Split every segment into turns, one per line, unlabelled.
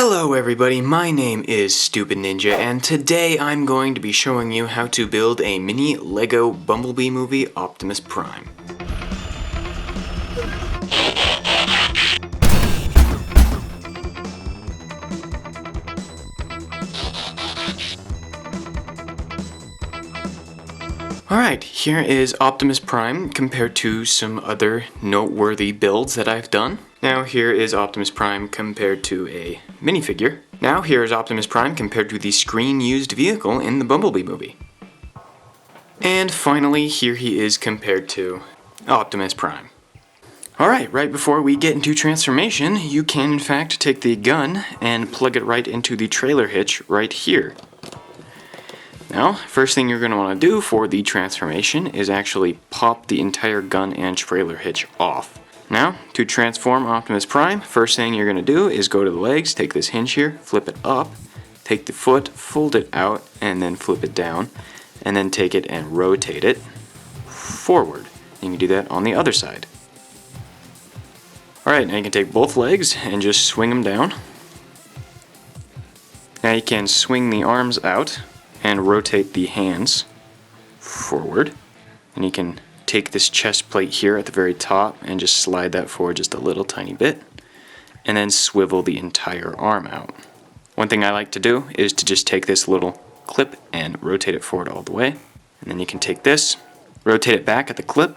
Hello everybody, my name is Stupid Ninja, and today I'm going to be showing you how to build a mini Lego Bumblebee movie Optimus Prime. Alright, here is Optimus Prime compared to some other noteworthy builds that I've done. Now here is Optimus Prime compared to a minifigure. Now here is Optimus Prime compared to the screen-used vehicle in the Bumblebee movie. And finally, here he is compared to Optimus Prime. Alright, right before we get into transformation, you can in fact take the gun and plug it right into the trailer hitch right here. Now, first thing you're going to want to do for the transformation is actually pop the entire gun and trailer hitch off. Now, to transform Optimus Prime, first thing you're going to do is go to the legs, take this hinge here, flip it up, take the foot, fold it out, and then flip it down, and then take it and rotate it forward. You can do that on the other side. Alright, now you can take both legs and just swing them down. Now you can swing the arms out and rotate the hands forward. And you can take this chest plate here at the very top and just slide that forward just a little tiny bit, and then swivel the entire arm out. One thing I like to do is to just take this little clip and rotate it forward all the way, and then you can take this, rotate it back at the clip,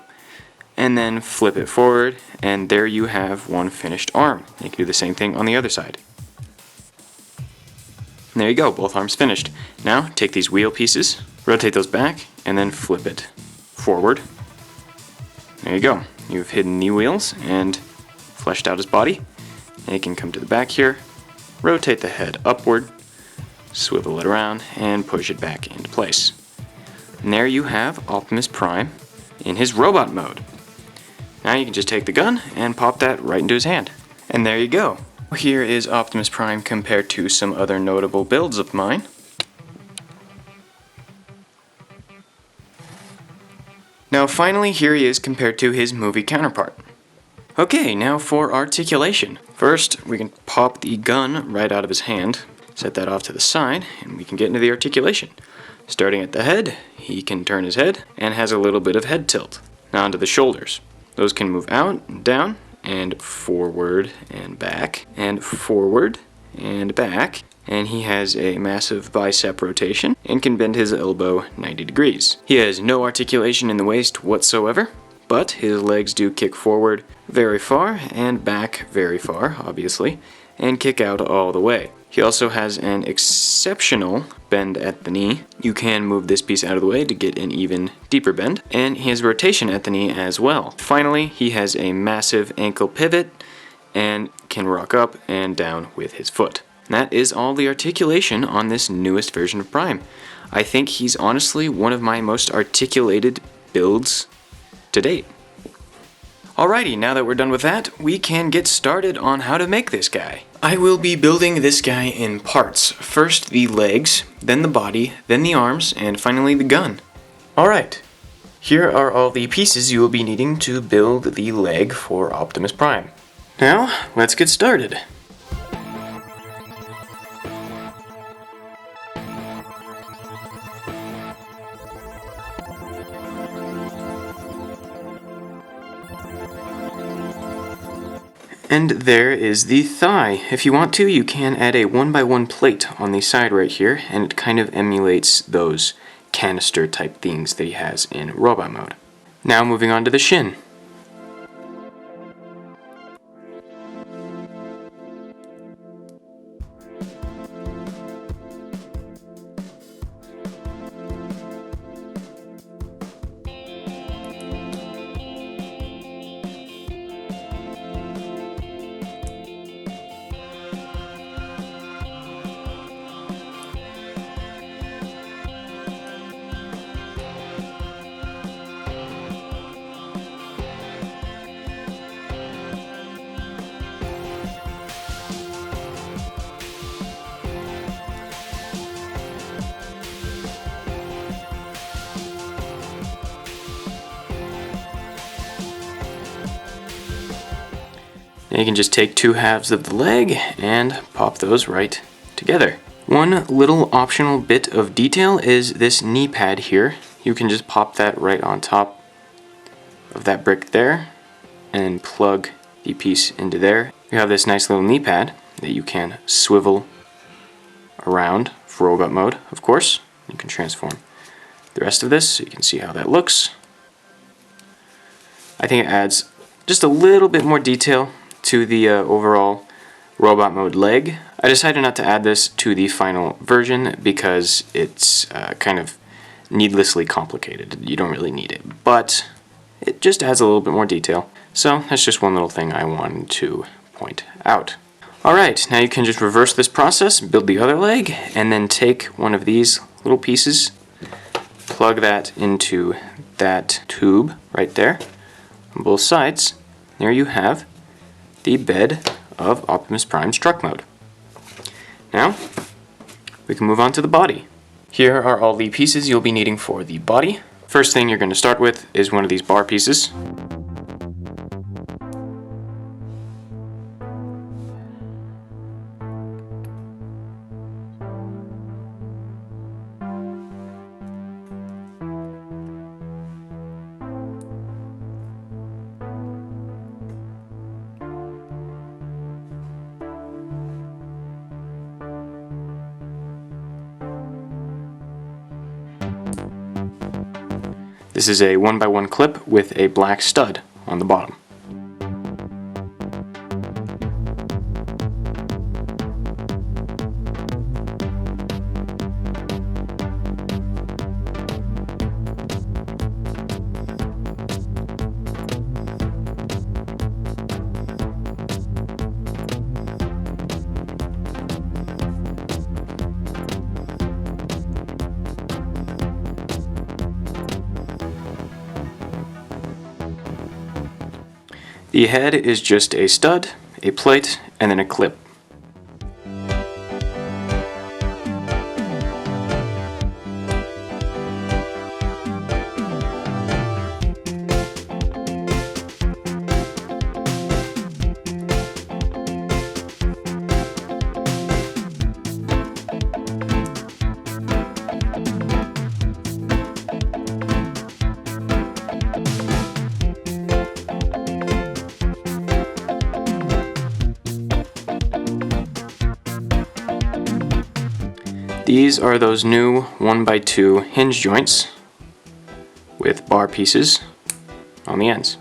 and then flip it forward, and there you have one finished arm. You can do the same thing on the other side. And there you go, both arms finished. Now take these wheel pieces, rotate those back, and then flip it forward. There you go. You've hidden the wheels and fleshed out his body. And you can come to the back here, rotate the head upward, swivel it around, and push it back into place. And there you have Optimus Prime in his robot mode. Now you can just take the gun and pop that right into his hand. And there you go. Here is Optimus Prime compared to some other notable builds of mine. Now finally, here he is compared to his movie counterpart. Okay, now for articulation. First, we can pop the gun right out of his hand, set that off to the side, and we can get into the articulation. Starting at the head, he can turn his head and has a little bit of head tilt. Now onto the shoulders. Those can move out and down, and forward and back, and forward and back. And he has a massive bicep rotation and can bend his elbow 90 degrees. He has no articulation in the waist whatsoever, but his legs do kick forward very far and back very far, obviously, and kick out all the way. He also has an exceptional bend at the knee. You can move this piece out of the way to get an even deeper bend, and he has rotation at the knee as well. Finally, he has a massive ankle pivot and can rock up and down with his foot. And that is all the articulation on this newest version of Prime. I think he's honestly one of my most articulated builds to date. Alrighty, now that we're done with that, we can get started on how to make this guy. I will be building this guy in parts. First the legs, then the body, then the arms, and finally the gun. Alright, here are all the pieces you will be needing to build the leg for Optimus Prime. Now, let's get started. And there is the thigh. If you want to, you can add a 1x1 plate on the side right here, and it kind of emulates those canister type things that he has in robot mode. Now moving on to the shin. Now you can just take 2 halves of the leg and pop those right together. One little optional bit of detail is this knee pad here. You can just pop that right on top of that brick there and plug the piece into there. You have this nice little knee pad that you can swivel around for robot mode, of course. You can transform the rest of this so you can see how that looks. I think it adds just a little bit more detail to the overall robot mode leg. I decided not to add this to the final version because it's kind of needlessly complicated. You don't really need it, but it just adds a little bit more detail. So that's just one little thing I wanted to point out. Alright, now you can just reverse this process, build the other leg, and then take one of these little pieces, plug that into that tube right there on both sides. There you have the bed of Optimus Prime's truck mode. Now, we can move on to the body. Here are all the pieces you'll be needing for the body. First thing you're going to start with is one of these bar pieces. This is a 1x1 clip with a black stud on the bottom. The head is just a stud, a plate, and then a clip. These are those new 1x2 hinge joints with bar pieces on the ends.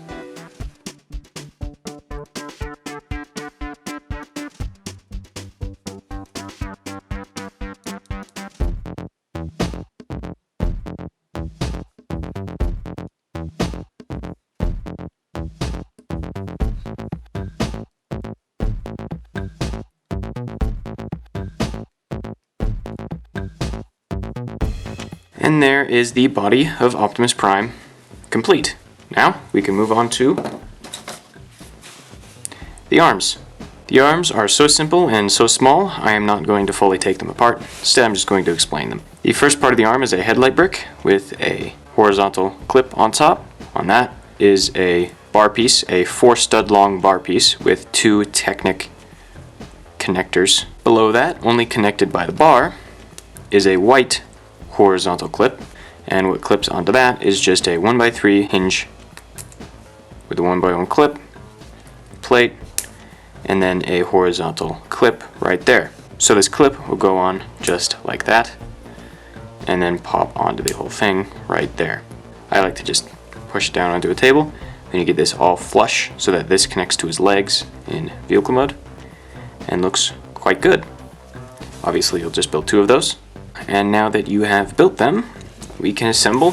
And there is the body of Optimus Prime complete. Now we can move on to the arms. The arms are so simple and so small, I am not going to fully take them apart. Instead, I'm just going to explain them. The first part of the arm is a headlight brick with a horizontal clip on top. On that is a bar piece, a 4-stud long bar piece with 2 Technic connectors. Below that, only connected by the bar, is a white horizontal clip, and what clips onto that is just a 1x3 hinge with a 1x1 clip, plate, and then a horizontal clip right there. So this clip will go on just like that and then pop onto the whole thing right there. I like to just push it down onto a table, then you get this all flush so that this connects to his legs in vehicle mode and looks quite good. Obviously you'll just build 2 of those. And now that you have built them, we can assemble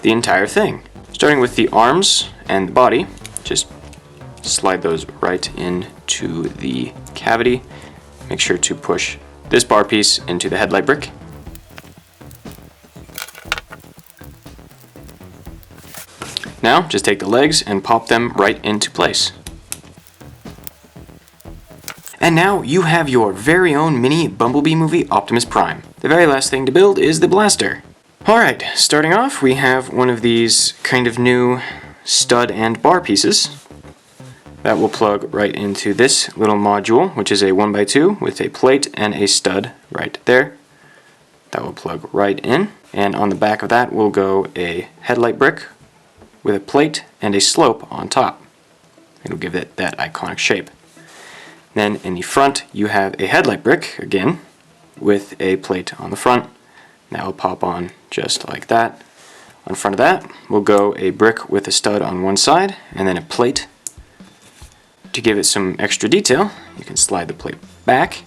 the entire thing. Starting with the arms and the body, just slide those right into the cavity. Make sure to push this bar piece into the headlight brick. Now, just take the legs and pop them right into place. And now you have your very own mini Bumblebee movie Optimus Prime. The very last thing to build is the blaster. Alright, starting off we have one of these kind of new stud and bar pieces. that will plug right into this little module, which is a 1x2 with a plate and a stud right there. That will plug right in, and on the back of that will go a headlight brick with a plate and a slope on top. It'll give it that iconic shape. Then in the front you have a headlight brick again with a plate on the front. That will pop on just like that. On front of that will go a brick with a stud on one side and then a plate. To give it some extra detail, you can slide the plate back,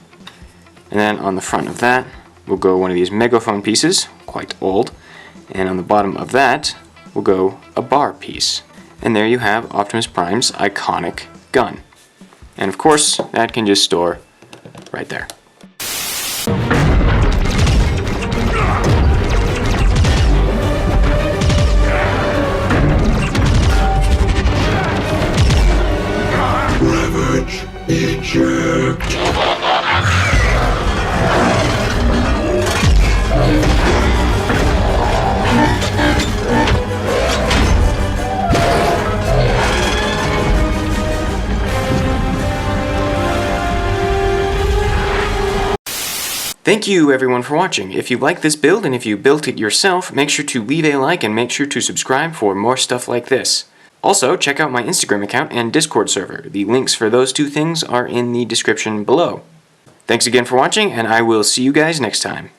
and then on the front of that will go one of these megaphone pieces, quite old, and on the bottom of that will go a bar piece. And there you have Optimus Prime's iconic gun. And of course, that can just store right there.
Ravage, eject.
Thank you everyone for watching. If you like this build and if you built it yourself, make sure to leave a like and make sure to subscribe for more stuff like this. Also, check out my Instagram account and Discord server. The links for those two things are in the description below. Thanks again for watching, and I will see you guys next time.